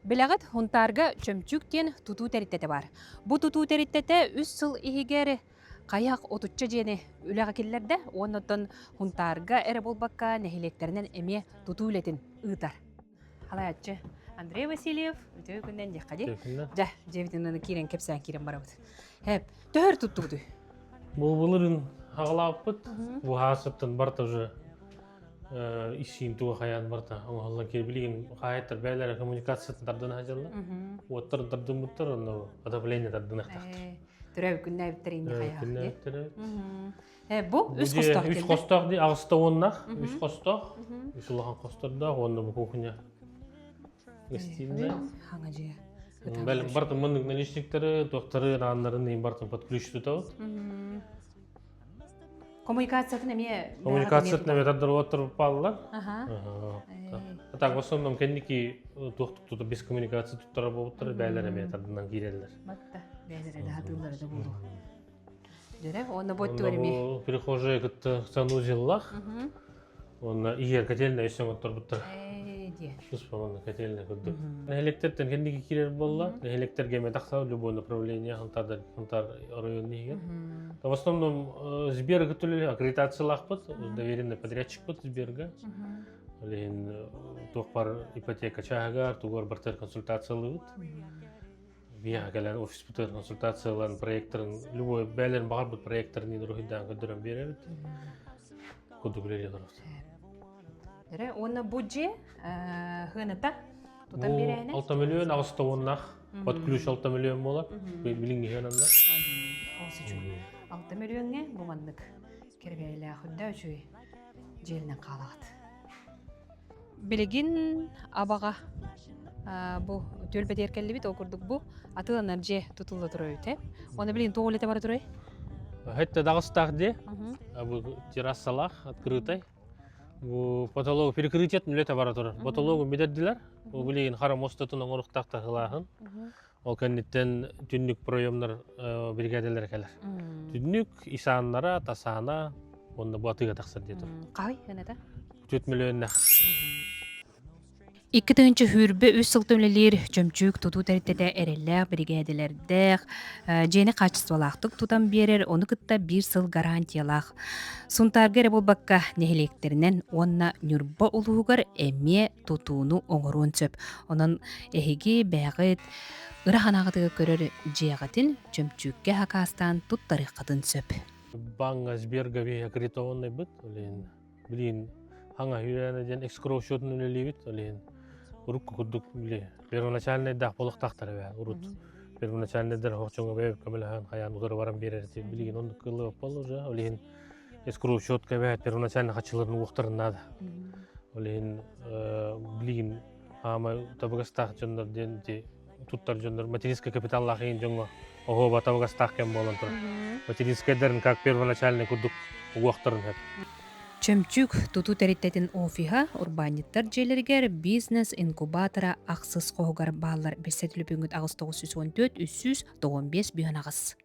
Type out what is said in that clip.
Беләгәт хунтарга чөмчүктен туту тәриттәте бар. Бу туту тәриттәте үс сыл ихигәр каяк отучча жени үләгә килләрдә, оннотон хунтарга эре болбакка нәһилектернән эме туту үлетин ыытар. Халаячы Андрей Васильев үтө күндән дәкъди. Да, жевитинен кирен кепсән кирен барабыз. Хәп, төр туттуды. Бу булырын хагалаппыт. Бу хасыптан барта уже ишин туга хаян барта. Алла кирбилген хаяттар бәйләре коммуникациясын тардан хажалла. Оттар тардан буттар, аны адавление тардан ахтакт. Төрәп күндә биттерин хая. Күндә Бу үс костак келди. Үс костак ди, агыста оннак, үс костак. Үс улахан костарда, онда бу кухня. Гостиная. Хаңа Бәлем бартын мындык наличниктері, доктары, ранларын дейін бартын подключ тұтауыд. Коммуникациятын әме... Коммуникациятын әме тардар отырып балылар. Так, в основном кәндеки тоқтық тұты без коммуникация тұттара болуттары бәлер әме тардарынан кейрелер. Батта, бәлер әді хатылары да болу. Дөрі, оны бөтті өреме? Оны перехожие күтті санузеллах. Оны игер котельна өсен өттір бұттыр. Успомогу котельная курдук. Нехилектертен кендеги кирер болла. Нехилектерге ме тахта любое направление хантар районниге. В основном Сберга төлеле аккредитациялахпыт, доверенный подрядчик бут Сберга. Олен тохпар ипотека чагар, тугор бартер консультациялы бут. Бия келен офис бутер консультациялан проекторын любой бәлерин багар бут проекторын идрохидан көдөрөн беребит. Кудуглери кырыфты. Оны будже хыната тутан берәне? 6 миллион агыста оннах. Подключ 6 миллион болар. Билинги хананда. 6 миллионга бумандык. Кербейле худда үчү желнен калагат. Билигин абага бу төлбөт эркелибит окурдук бу атыланар же тутулда турой те. Оны билин тоолете бар турой. Хетте Дагыстахде. Бу террасалах открытой. Бу потолок перекрытият мүлете бара турар. Потологу медердилер. Бу билеген хара мостатын оңоруктакта кылахын. Ол кеннеттен түннүк проемнар бригаделер келер. Түннүк исаннара, тасана, онда бу атыга таксыр детир. Кай ханада? 4 миллион. Икки тыгынчы хүрбе үс сылтымлелер чөмчүк туту тәріттеде әрелләк бригадилердәк жені качествалақтық тутан берер, оны кытта бір сыл гарантиялақ. Сунтаргер болбаққа нехилектерінен онна нүрба улуғар әме тутуыну оңыруын сөп. Онын әхеге бәғыт ыраханағытыға көрер жеғатын чөмчүкке хакастан туттары қатын сөп. Банга Сберга бе аккредитованный бит, блин, ханга хүрәнеден экскроу счетын үлелебит, урукку кудук биле. Первоначальный дах полық тақтары бә, урут. Первоначальный дәр хоқчоңа бәйіп камелахан хаян ұдары барам берерді. Билеген онды кылы опал уже, олеген эскроу счетка бәйіп первоначальный хачыларын уқтарын нады. Олеген билеген хама табығастақ жондар денде туттар жондар материнский капиталлах ең жоңа оғоба табығастақ кәм болан тұр. Материнский дәрін как первоначальный кудук уақтарын хәп. Чөмчүк туту тәриттәтин офиға урбаниттар жерлергер бизнес инкубатора ақсыз қоғығар бағалар 5 агыст 914 395 бүйін ағыз.